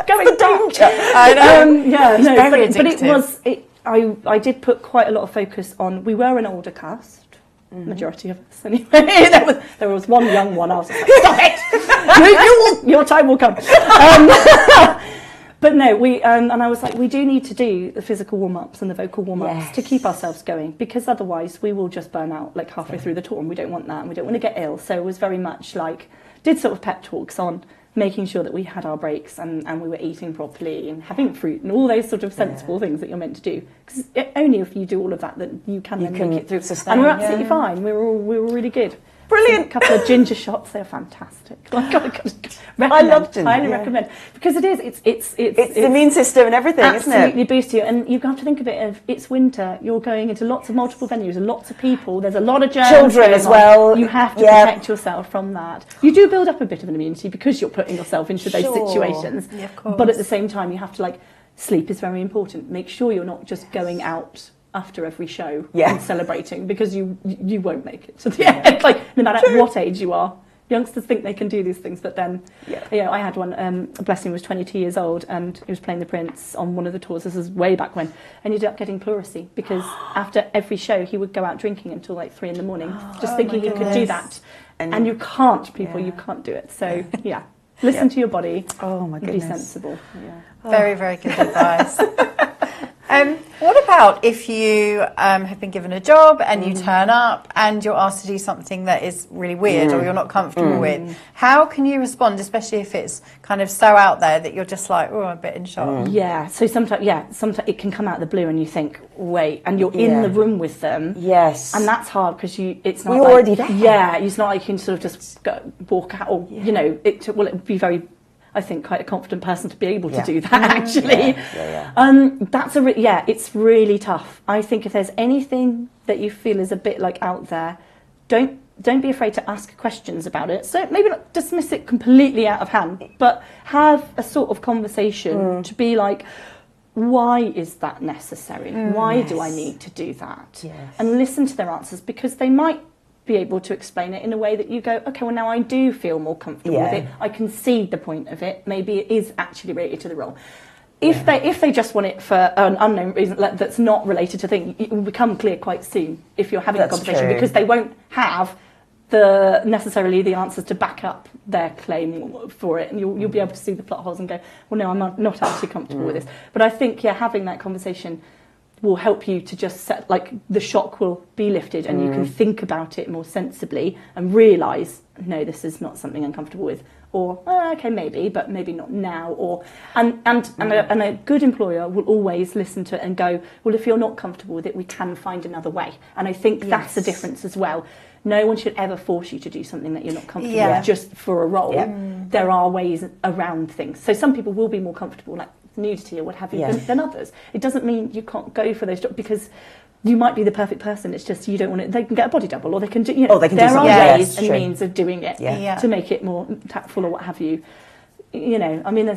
[SPEAKER 2] Going danger.
[SPEAKER 3] I know.
[SPEAKER 2] But it was, I did put quite a lot of focus on, we were an older cast. Majority of us anyway. there was one young one. I was just like, stop it! Your time will come. But no, and I was like, we do need to do the physical warm-ups and the vocal warm-ups to keep ourselves going, because otherwise we will just burn out like halfway through the tour, and we don't want that, and we don't want to get ill. So it was very much like, did sort of pep talks on making sure that we had our breaks, and we were eating properly and having fruit and all those sort of sensible things that you're meant to do. Because only if you do all of that you can then make it through.
[SPEAKER 1] Sustain,
[SPEAKER 2] and we're absolutely fine. We were really good.
[SPEAKER 1] Brilliant.
[SPEAKER 2] A couple of ginger shots, they're fantastic.
[SPEAKER 1] I love ginger.
[SPEAKER 2] Highly recommend, because it is. It's
[SPEAKER 1] the immune system and everything, isn't it?
[SPEAKER 2] Absolutely boosts you, and you have to think of it of, it's winter. You're going into lots of multiple venues and lots of people. There's a lot of germs.
[SPEAKER 1] Children as well.
[SPEAKER 2] You have to protect yourself from that. You do build up a bit of an immunity because you're putting yourself into those situations.
[SPEAKER 3] Yeah, of course.
[SPEAKER 2] But at the same time, you have to sleep is very important. Make sure you're not just going out after every show and celebrating, because you won't make it to the end. Like, no matter what age you are, youngsters think they can do these things, but then I had one, bless him, was 22 years old, and he was playing the Prince on one of the tours. This is way back when, and he ended up getting pleurisy, because after every show he would go out drinking until like 3 a.m, just thinking he could do that, and you can't, you can't do it. So listen to your body.
[SPEAKER 1] Oh my goodness.
[SPEAKER 2] Be sensible.
[SPEAKER 3] Very, very good advice. What about if you have been given a job and you turn up and you're asked to do something that is really weird or you're not comfortable with? How can you respond, especially if it's kind of so out there that you're just like, oh, I'm a bit in shock?
[SPEAKER 2] Yeah, so sometimes it can come out of the blue and you think, wait, and you're in the room with them.
[SPEAKER 1] Yes.
[SPEAKER 2] And that's hard, because it's not
[SPEAKER 1] We're already there.
[SPEAKER 2] Yeah, it's not like you can sort of just walk out, or, it would be very, I think, quite a confident person to be able to do that, actually. It's really tough. I think if there's anything that you feel is a bit out there, don't be afraid to ask questions about it. So maybe not dismiss it completely out of hand, but have a sort of conversation to be like, why is that necessary? Why do I need to do that?
[SPEAKER 1] Yes.
[SPEAKER 2] And listen to their answers, because they might be able to explain it in a way that you go, okay, well, now I do feel more comfortable with it. I can see the point of it. Maybe it is actually related to the role. If they just want it for an unknown reason that's not related to things, it will become clear quite soon if you're having a conversation, because they won't have necessarily the answers to back up their claim for it, and you'll be able to see the plot holes and go, well, no, I'm not actually comfortable with this. But I think having that conversation will help you to just set, the shock will be lifted, and you can think about it more sensibly and realise, no, this is not something I'm comfortable with, or okay, maybe, but maybe not now, or and a good employer will always listen to it and go, well, if you're not comfortable with it, we can find another way. And I think that's the difference as well. No one should ever force you to do something that you're not comfortable with just for a role. There are ways around things. So some people will be more comfortable, like nudity or what have you, than others. It doesn't mean you can't go for those jobs, because you might be the perfect person. It's just you don't want it. They can get a body double, or they can do. There are ways and means of doing it to make it more tactful or what have you. I mean,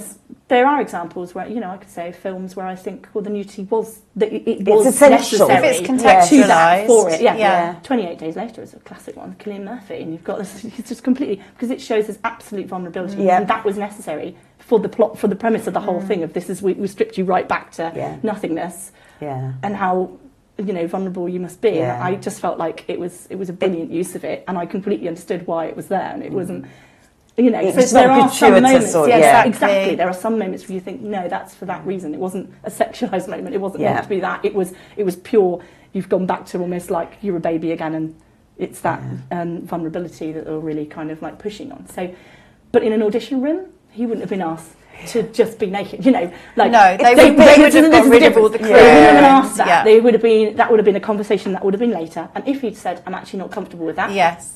[SPEAKER 2] there are examples where I could say films where I think, well, the nudity was
[SPEAKER 1] essential.
[SPEAKER 2] necessary.
[SPEAKER 3] If it's contextualised
[SPEAKER 2] for it. 28 Days Later is a classic one. Cillian Murphy, and you've got this. It's just completely, because it shows his absolute vulnerability, and that was necessary for the plot, for the premise of the whole thing. Of this is we stripped you right back to nothingness, and how vulnerable you must be. And I just felt like it was a brilliant use of it, and I completely understood why it was there, and it wasn't. So there are some moments. Exactly. There are some moments where you think, no, that's for that reason. It wasn't a sexualised moment. It wasn't meant to be that. It was pure. You've gone back to almost like you're a baby again, and it's that vulnerability that they're really kind of pushing on. So, but in an audition room, he wouldn't have been asked. to just be naked, you know, like
[SPEAKER 3] no, they would have got rid of all the crew.
[SPEAKER 2] They wouldn't have asked that. They would have been, that would have been a conversation that would have been later. And if you'd said, I'm actually not comfortable with that,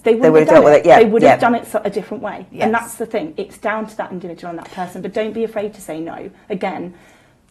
[SPEAKER 2] they would have done it. They would have done it a different way. And that's the thing. It's down to that individual and that person. But don't be afraid to say no again,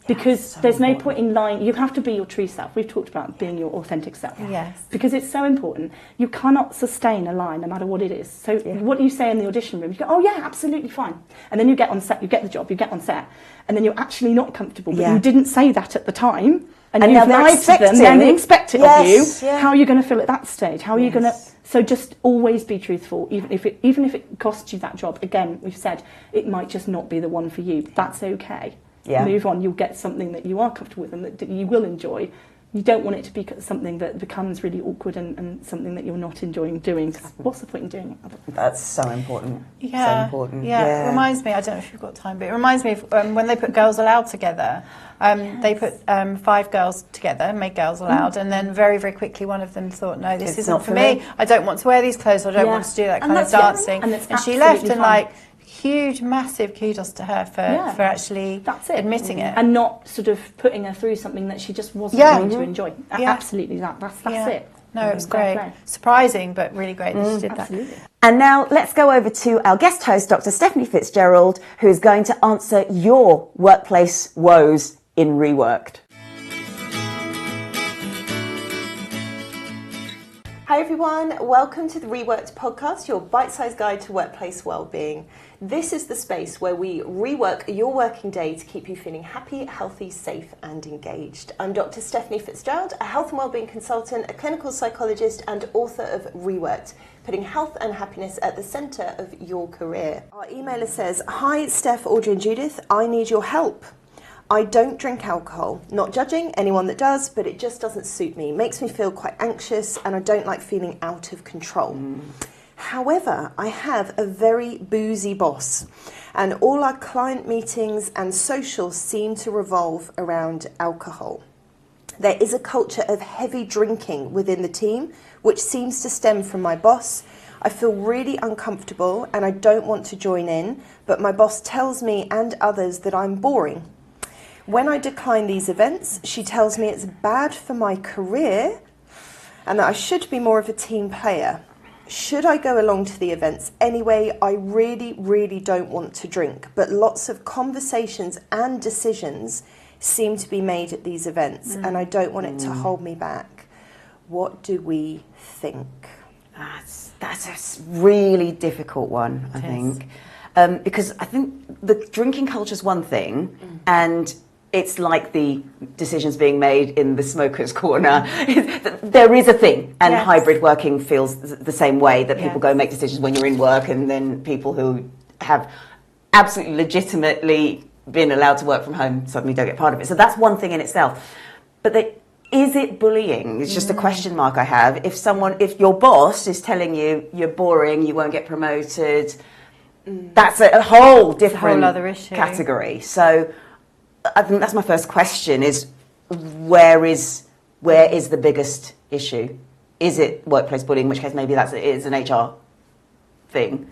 [SPEAKER 2] because there's no point in lying. You have to be your true self. We've talked about being your authentic self.
[SPEAKER 3] Yes.
[SPEAKER 2] Because it's so important. You cannot sustain a lie no matter what it is. So what you say in the audition room, you go, oh yeah, absolutely fine. And then you get on set, you get the job, you get on set, and then you're actually not comfortable, but you didn't say that at the time, and you've lied to them, and they expect it of you. How are you going to feel at that stage? How are you going to... So just always be truthful, even if it costs you that job. Again, we've said it might just not be the one for you, but that's okay. Move on. You'll get something that you are comfortable with and that you will enjoy. You don't want it to be something that becomes really awkward and something that you're not enjoying doing. What's the point in doing it?
[SPEAKER 1] That's so important.
[SPEAKER 3] Yeah.
[SPEAKER 1] So important.
[SPEAKER 3] Yeah. It reminds me, I don't know if you've got time, but it reminds me of when they put Girls Aloud together. They put 5 girls together, made Girls Aloud, and then very, very quickly one of them thought, no, this isn't for me. I don't want to wear these clothes. I don't want to do that kind of dancing. And she left and like... Huge, massive kudos to her for actually admitting it. And
[SPEAKER 2] not sort of putting her through something that she just wasn't going to enjoy. Absolutely, that's it.
[SPEAKER 3] No, it was great. Surprising, but really great that she did that.
[SPEAKER 1] And now let's go over to our guest host, Dr Stephanie Fitzgerald, who is going to answer your workplace woes in Reworked.
[SPEAKER 6] Hi everyone, welcome to the Reworked podcast, your bite-sized guide to workplace well-being. This is the space where we rework your working day to keep you feeling happy, healthy, safe and engaged. I'm Dr Stephanie Fitzgerald, a health and wellbeing consultant, a clinical psychologist and author of Reworked, putting health and happiness at the centre of your career. Our emailer says, hi Steph, Audrey and Judith, I need your help. I don't drink alcohol, not judging anyone that does, but it just doesn't suit me. It makes me feel quite anxious and I don't like feeling out of control. However, I have a very boozy boss and all our client meetings and socials seem to revolve around alcohol. There is a culture of heavy drinking within the team, which seems to stem from my boss. I feel really uncomfortable and I don't want to join in, but my boss tells me and others that I'm boring. When I decline these events, she tells me it's bad for my career and that I should be more of a team player. Should I go along to the events anyway? I really, really don't want to drink, but lots of conversations and decisions seem to be made at these events and I don't want it to hold me back. What do we think?
[SPEAKER 1] That's a really difficult one, I think. Because I think the drinking culture is one thing and it's like the decisions being made in the smoker's corner. There is a thing, and hybrid working feels the same way, that people go and make decisions when you're in work, and then people who have absolutely legitimately been allowed to work from home suddenly don't get part of it. So that's one thing in itself. But is it bullying? It's just a question mark I have. If your boss is telling you you're boring, you won't get promoted, that's a whole different
[SPEAKER 3] other issue.
[SPEAKER 1] Category. So I think that's my first question: is where is the biggest issue? Is it workplace bullying, in which case maybe it is an HR thing,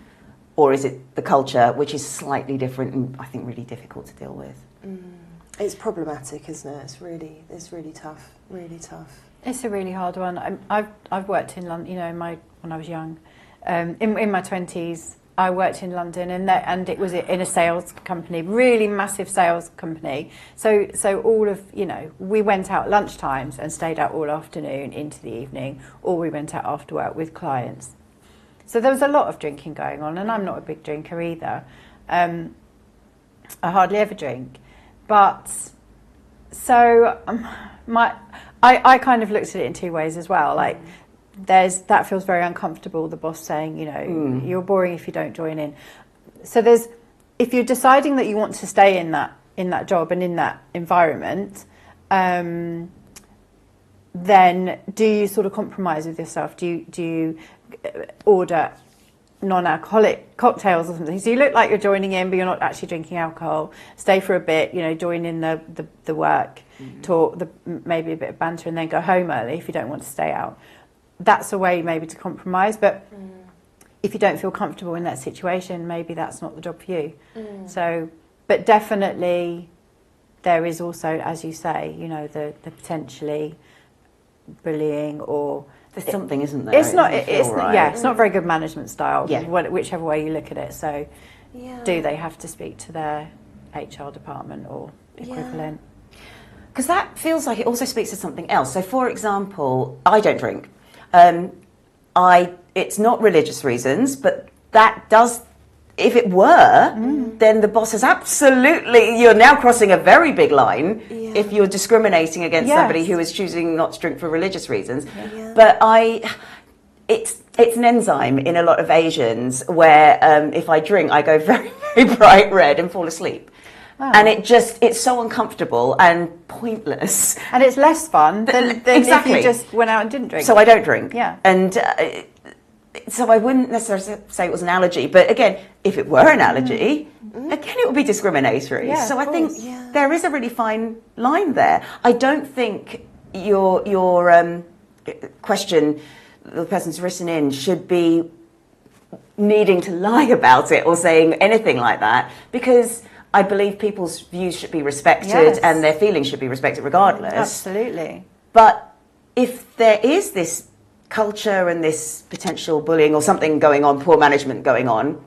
[SPEAKER 1] or is it the culture, which is slightly different and I think really difficult to deal with?
[SPEAKER 6] It's problematic, isn't it? It's really tough, really tough.
[SPEAKER 3] It's a really hard one. I've worked in London, when I was young, in my 20s. I worked in London, and it was in a sales company, really massive sales company. So all of, we went out lunchtimes and stayed out all afternoon into the evening, or we went out after work with clients. So there was a lot of drinking going on, and I'm not a big drinker either. I hardly ever drink. But so I kind of looked at it in two ways as well. Like, that feels very uncomfortable, the boss saying, you're boring if you don't join in. So if you're deciding that you want to stay in that job and in that environment, then do you sort of compromise with yourself? Do you order non-alcoholic cocktails or something? So you look like you're joining in, but you're not actually drinking alcohol. Stay for a bit, join in the work, talk, maybe a bit of banter, and then go home early if you don't want to stay out. That's a way maybe to compromise, but if you don't feel comfortable in that situation, maybe that's not the job for you. So But definitely there is also, as you say, you know, the potentially bullying or...
[SPEAKER 1] There's something, isn't there?
[SPEAKER 3] It's not,
[SPEAKER 1] right.
[SPEAKER 3] yeah, it's not very good management style,
[SPEAKER 1] Yeah.
[SPEAKER 3] whichever way you look at it. So do they have to speak to their HR department or equivalent?
[SPEAKER 1] Because that feels like it also speaks to something else. So, for example, I don't drink. It's not religious reasons, but that does... If it were, then the boss is absolutely... You're now crossing a very big line if you're discriminating against somebody who is choosing not to drink for religious reasons.
[SPEAKER 6] Yeah.
[SPEAKER 1] But it's an enzyme in a lot of Asians where if I drink, I go very, very bright red and fall asleep.
[SPEAKER 3] Oh.
[SPEAKER 1] And it's so uncomfortable and pointless.
[SPEAKER 3] And it's less fun than
[SPEAKER 1] Exactly.
[SPEAKER 3] if you just went out and didn't drink.
[SPEAKER 1] So I don't drink.
[SPEAKER 3] Yeah.
[SPEAKER 1] And so I wouldn't necessarily say it was an allergy. But again, if it were an allergy, again, it would be discriminatory.
[SPEAKER 3] Yeah,
[SPEAKER 1] so
[SPEAKER 3] of
[SPEAKER 1] I think
[SPEAKER 6] course.
[SPEAKER 1] there is a really fine line there. I don't think your question, the person's written in, should be needing to lie about it or saying anything like that, because I believe people's views should be respected and their feelings should be respected regardless.
[SPEAKER 3] Absolutely.
[SPEAKER 1] But if there is this culture and this potential bullying or something going on, poor management going on,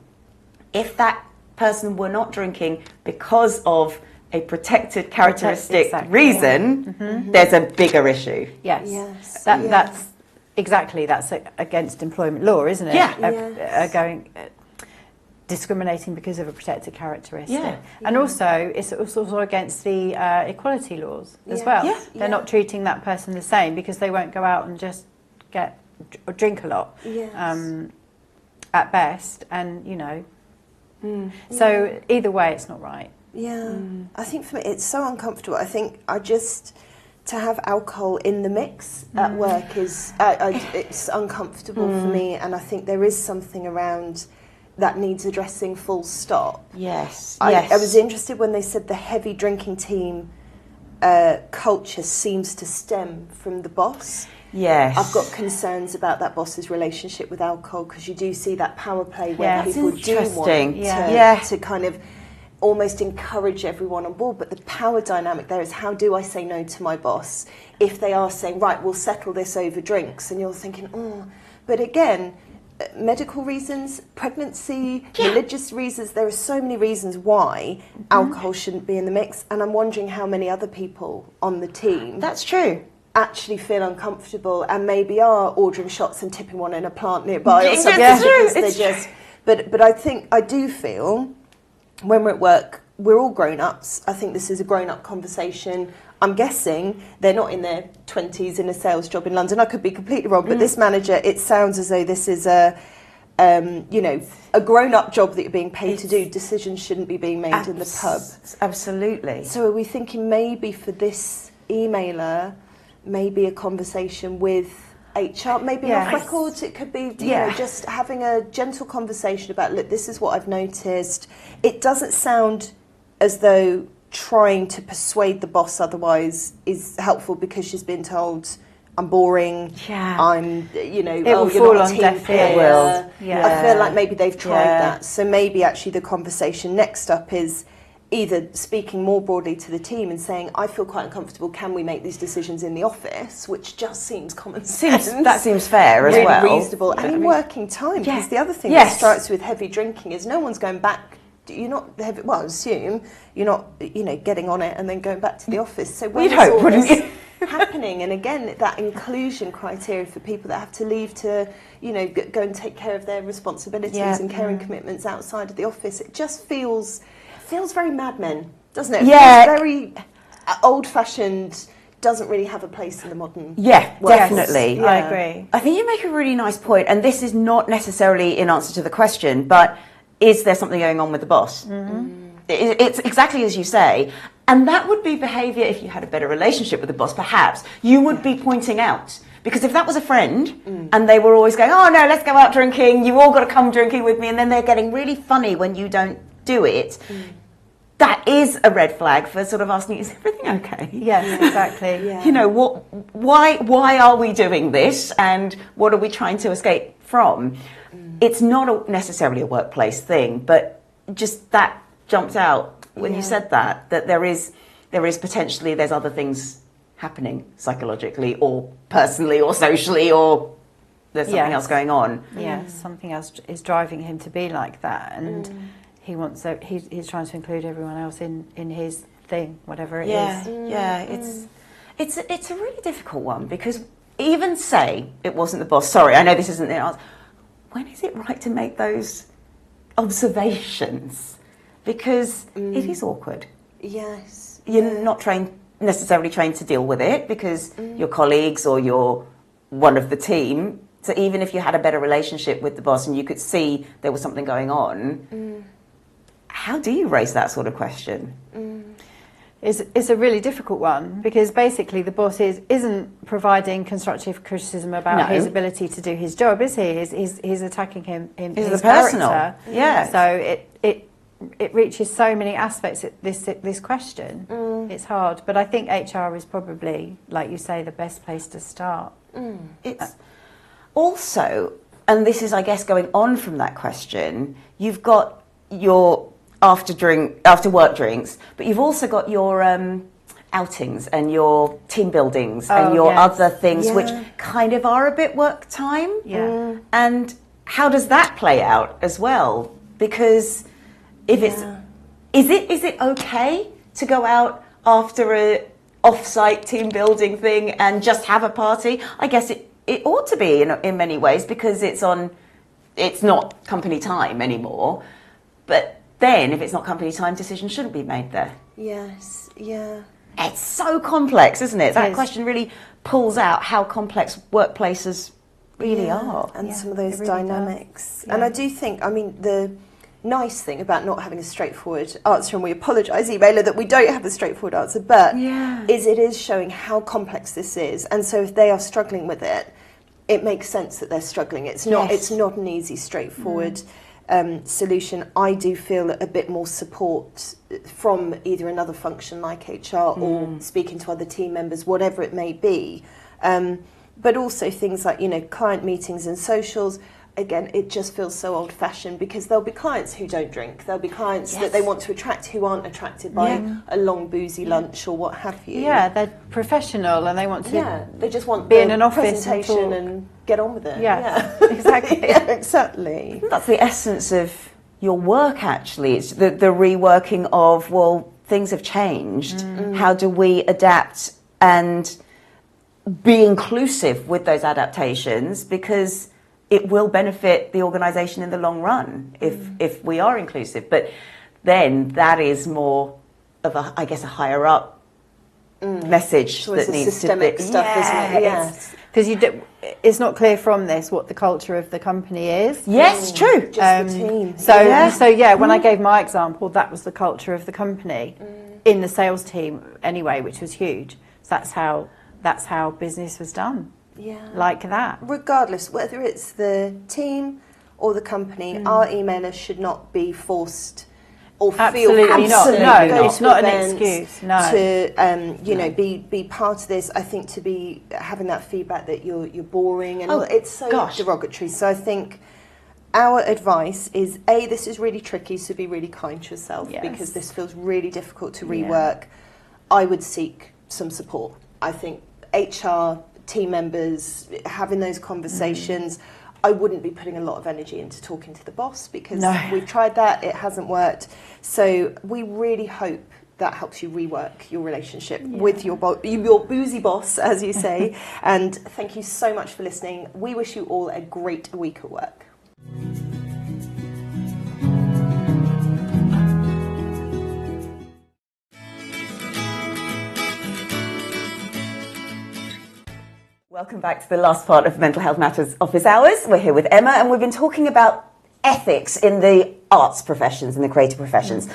[SPEAKER 1] if that person were not drinking because of a protected characteristic reason, there's a bigger issue.
[SPEAKER 3] Yes. That's exactly, that's against employment law, isn't it?
[SPEAKER 1] Yeah.
[SPEAKER 3] Discriminating because of a protected characteristic.
[SPEAKER 1] Yeah.
[SPEAKER 3] And also, it's also against the equality laws as well.
[SPEAKER 1] Yeah.
[SPEAKER 3] They're not treating that person the same because they won't go out and just drink a lot at best. And, you know, so either way, it's not right.
[SPEAKER 6] Yeah, I think for me it's so uncomfortable. I think to have alcohol in the mix at work is it's uncomfortable for me, and I think there is something around that needs addressing, full stop.
[SPEAKER 1] Yes.
[SPEAKER 6] I was interested when they said the heavy drinking team culture seems to stem from the boss.
[SPEAKER 1] Yes.
[SPEAKER 6] I've got concerns about that boss's relationship with alcohol, because you do see that power play where people do want to kind of almost encourage everyone on board, but the power dynamic there is, how do I say no to my boss if they are saying, right, we'll settle this over drinks, and you're thinking, but again, medical reasons, pregnancy, religious reasons, there are so many reasons why alcohol shouldn't be in the mix, and I'm wondering how many other people on the team
[SPEAKER 1] That's true.
[SPEAKER 6] actually feel uncomfortable and maybe are ordering shots and tipping one in a plant nearby or something because they're just... But I do feel when we're at work, we're all grown-ups. I think this is a grown-up conversation. I'm guessing they're not in their 20s in a sales job in London. I could be completely wrong, but this manager, it sounds as though this is a grown-up job that you're being paid to do. Decisions shouldn't be being made in the pub.
[SPEAKER 1] Absolutely.
[SPEAKER 6] So are we thinking maybe for this emailer, maybe a conversation with HR, maybe off records, it could be you know, just having a gentle conversation about, look, this is what I've noticed. It doesn't sound as though trying to persuade the boss otherwise is helpful, because she's been told, I'm boring, I'm, you know,
[SPEAKER 3] It will
[SPEAKER 6] you're
[SPEAKER 3] fall
[SPEAKER 6] not a
[SPEAKER 3] on
[SPEAKER 6] team
[SPEAKER 3] deaf ears.
[SPEAKER 6] player.
[SPEAKER 3] Yeah.
[SPEAKER 6] I feel like maybe they've tried that. So maybe actually the conversation next up is either speaking more broadly to the team and saying, I feel quite uncomfortable, can we make these decisions in the office, which just seems common sense.
[SPEAKER 1] That seems fair as
[SPEAKER 6] really
[SPEAKER 1] well.
[SPEAKER 6] reasonable. And in working time, because the other thing that strikes with heavy drinking is no one's going back. You're not heavy, well, I assume you're not, you know, getting on it and then going back to the office. So when
[SPEAKER 1] You'd hope, wouldn't you?
[SPEAKER 6] happening, and again, that inclusion criteria for people that have to leave to, you know, go and take care of their responsibilities and caring commitments outside of the office, it just feels very Mad Men, doesn't it? It feels very old-fashioned, doesn't really have a place in the modern world.
[SPEAKER 1] Definitely.
[SPEAKER 3] I agree.
[SPEAKER 1] I think you make a really nice point, and this is not necessarily in answer to the question, but is there something going on with the boss? It's exactly as you say, and that would be behaviour if you had a better relationship with the boss, perhaps. You would be pointing out. Because if that was a friend and they were always going, oh no, let's go out drinking, you all got to come drinking with me, and then they're getting really funny when you don't do it, that is a red flag for sort of asking, is everything okay?
[SPEAKER 3] Yes, exactly.
[SPEAKER 1] You know, why are we doing this, and what are we trying to escape from? It's not necessarily a workplace thing, but just that jumped out when you said that there is potentially, there's other things happening psychologically or personally or socially, or there's something else going on.
[SPEAKER 3] Yes, something else is driving him to be like that, and he wants he's trying to include everyone else in his thing, whatever it is.
[SPEAKER 1] Yeah, it's a really difficult one, because even say it wasn't the boss. Sorry, I know this isn't the answer. When is it right to make those observations? Because it is awkward.
[SPEAKER 6] Yes.
[SPEAKER 1] You're not necessarily trained to deal with it, because your colleagues or you're one of the team. So even if you had a better relationship with the boss and you could see there was something going on, how do you raise that sort of question?
[SPEAKER 3] It's a really difficult one, because basically the boss isn't providing constructive criticism about his ability to do his job, is he? He's attacking him in his
[SPEAKER 1] personal
[SPEAKER 3] character.
[SPEAKER 1] Yeah.
[SPEAKER 3] So it reaches so many aspects. This question, it's hard, but I think HR is probably, like you say, the best place to start.
[SPEAKER 1] It's also, and this is, I guess, going on from that question, you've got your after work drinks, but you've also got your outings and your team buildings and your other things, which kind of are a bit work time.
[SPEAKER 3] Yeah.
[SPEAKER 1] And how does that play out as well? Because if is it okay to go out after a off-site team building thing and just have a party? I guess it ought to be in many ways, because it's not company time anymore. But then, if it's not company time, decisions shouldn't be made there.
[SPEAKER 6] Yes, yeah.
[SPEAKER 1] It's so complex, isn't it? That question really pulls out how complex workplaces really are.
[SPEAKER 6] And some of those
[SPEAKER 3] really
[SPEAKER 6] dynamics. And I do think, I mean, the nice thing about not having a straightforward answer, and we apologise, emailer, that we don't have a straightforward answer, but is it is showing how complex this is. And so if they are struggling with it, it makes sense that they're struggling. It's not an easy, straightforward solution. I do feel a bit more support from either another function like HR or speaking to other team members, whatever it may be. But also things like, client meetings and socials. Again, it just feels so old-fashioned, because there'll be clients who don't drink. There'll be clients that they want to attract who aren't attracted by a long boozy lunch or what have you.
[SPEAKER 3] Yeah, they're professional and they want to.
[SPEAKER 6] They just want
[SPEAKER 3] be in an office
[SPEAKER 6] presentation and get on with it.
[SPEAKER 3] Yeah. Exactly.
[SPEAKER 6] Exactly.
[SPEAKER 1] That's the essence of your work, actually. It's the reworking of, well, things have changed. How do we adapt and be inclusive with those adaptations? Because it will benefit the organisation in the long run if we are inclusive. But then that is more of a higher up message
[SPEAKER 6] so
[SPEAKER 1] that needs
[SPEAKER 6] systemic
[SPEAKER 1] to be
[SPEAKER 6] stuff, isn't it? Yes.
[SPEAKER 3] Because it's not clear from this what the culture of the company is.
[SPEAKER 1] Yes, true.
[SPEAKER 6] Just the team.
[SPEAKER 3] So when I gave my example, that was the culture of the company in the sales team anyway, which was huge. So that's how business was done.
[SPEAKER 6] Yeah.
[SPEAKER 3] Like that.
[SPEAKER 6] Regardless, whether it's the team or the company, our emailers should not be forced or
[SPEAKER 3] Absolutely
[SPEAKER 6] feel
[SPEAKER 3] not. No, it's not an
[SPEAKER 6] events
[SPEAKER 3] excuse. No.
[SPEAKER 6] To be part of this. I think to be having that feedback that you're boring and it's so derogatory. So I think our advice is this is really tricky, so be really kind to yourself, because this feels really difficult to rework. I would seek some support. I think HR team members having those conversations. I wouldn't be putting a lot of energy into talking to the boss, because we've tried that, it hasn't worked. So we really hope that helps you rework your relationship with your boozy boss, as you say. And thank you so much for listening. We wish you all a great week at work.
[SPEAKER 1] Welcome back to the last part of Mental Health Matters Office Hours. We're here with Emma, and we've been talking about ethics in the arts professions, in the creative professions.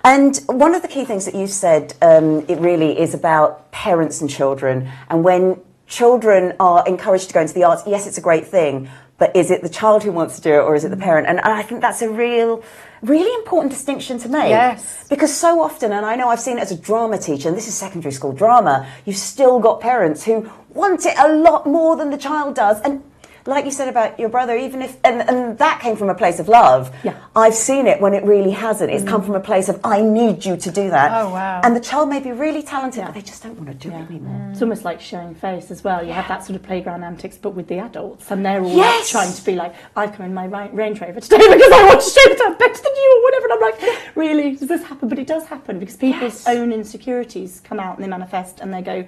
[SPEAKER 1] And one of the key things that you said, it really is about parents and children. And when children are encouraged to go into the arts, yes, it's a great thing, but is it the child who wants to do it, or is it the parent? And I think that's a really important distinction to make.
[SPEAKER 3] Yes.
[SPEAKER 1] Because so often, and I know I've seen it as a drama teacher, and this is secondary school drama, you've still got parents who want it a lot more than the child does. And like you said about your brother, even if, and that came from a place of love.
[SPEAKER 2] Yeah.
[SPEAKER 1] I've seen it when it really hasn't. It's come from a place of, I need you to do that.
[SPEAKER 3] Oh, wow.
[SPEAKER 1] And the child may be really talented, but they just don't want to do it anymore.
[SPEAKER 2] It's almost like showing face as well. You have that sort of playground antics, but with the adults, and they're all like trying to be like, I've come in my Range Rover today because I want to show that I'm better than you or whatever. And I'm like, really, does this happen? But it does happen because people's own insecurities come out and they manifest, and they go,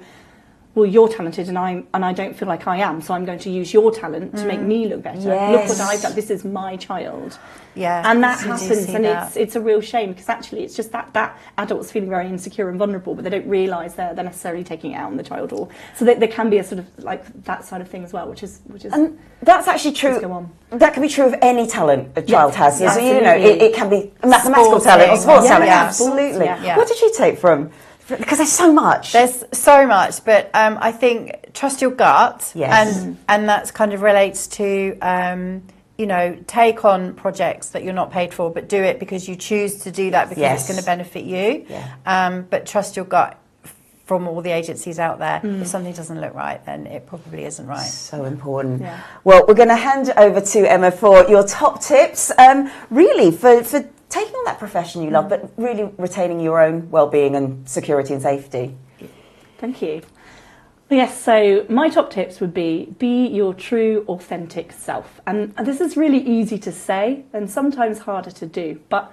[SPEAKER 2] well, you're talented and I don't feel like I am, so I'm going to use your talent to make me look better. Look what I've done. This is my child.
[SPEAKER 3] Yeah,
[SPEAKER 2] and that happens, and it's a real shame, because actually it's just that adult's feeling very insecure and vulnerable, but they don't realise they're necessarily taking it out on the child, or so there can be a sort of like that side of thing as well, which is
[SPEAKER 1] and that's actually true.
[SPEAKER 2] Go on.
[SPEAKER 1] That can be true of any talent a child has.
[SPEAKER 2] Yeah,
[SPEAKER 1] so you know, it can be mathematical talent or sports talent. Absolutely.
[SPEAKER 3] Yeah.
[SPEAKER 1] What did you take from? Because there's so much.
[SPEAKER 3] There's so much, but I think trust your gut, and that's kind of relates to you know, take on projects that you're not paid for, but do it because you choose to do that because it's going to benefit you. But trust your gut from all the agencies out there. If something doesn't look right, then it probably isn't right.
[SPEAKER 1] So important. Well, we're going to hand over to Emma for your top tips, really for taking on that profession you love, but really retaining your own well-being and security and safety.
[SPEAKER 2] Thank you. Yes, so my top tips would be your true, authentic self. And this is really easy to say and sometimes harder to do. But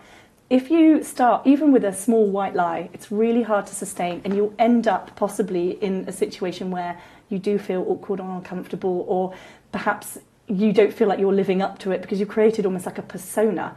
[SPEAKER 2] if you start even with a small white lie, it's really hard to sustain, and you'll end up possibly in a situation where you do feel awkward or uncomfortable, or perhaps you don't feel like you're living up to it because you've created almost like a persona.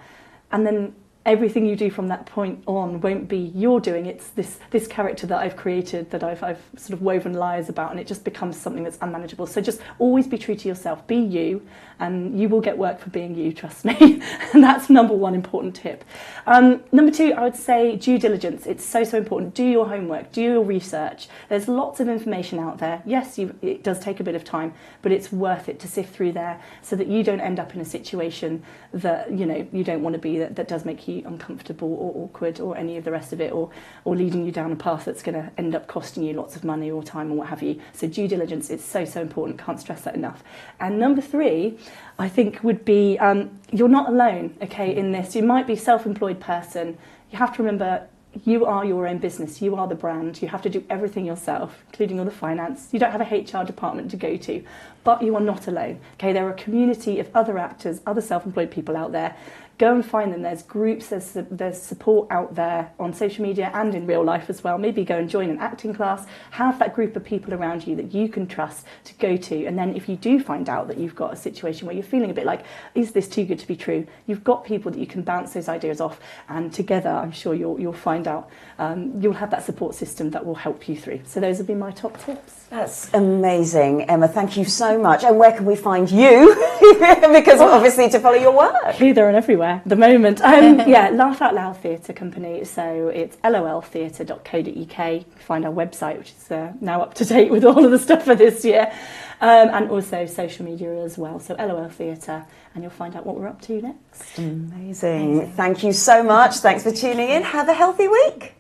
[SPEAKER 2] And then everything you do from that point on won't be your doing. It's this character that I've created, that I've sort of woven lies about, and it just becomes something that's unmanageable. So just always be true to yourself. Be you, and you will get work for being you, trust me. And that's number one important tip. Number two, I would say due diligence. It's so important. Do your homework. Do your research. There's lots of information out there. Yes, it does take a bit of time, but it's worth it to sift through there so that you don't end up in a situation that you don't want to be, that does make you uncomfortable or awkward or any of the rest of it, or leading you down a path that's going to end up costing you lots of money or time or what have you. So due diligence is so important. Can't stress that enough. And number three, I think would be you're not alone, okay, in this. You might be a self-employed person. You have to remember you are your own business. You are the brand. You have to do everything yourself, including all the finance. You don't have a HR department to go to, but you are not alone. Okay, there are a community of other actors, other self-employed people out there. Go and find them. There's groups, there's support out there on social media and in real life as well. Maybe go and join an acting class. Have that group of people around you that you can trust to go to. And then if you do find out that you've got a situation where you're feeling a bit like, is this too good to be true? You've got people that you can bounce those ideas off, and together I'm sure you'll find out. You'll have that support system that will help you through. So those would be my top tips.
[SPEAKER 1] That's amazing, Emma. Thank you so much. And where can we find you? Because obviously to follow your work.
[SPEAKER 2] Here, there and everywhere at the moment. Laugh Out Loud Theatre Company. So it's loltheatre.co.uk. Find our website, which is now up to date with all of the stuff for this year. And also social media as well. So LOL Theatre, and you'll find out what we're up to next.
[SPEAKER 1] Amazing. Thank you so much. Thanks for tuning in. Have a healthy week.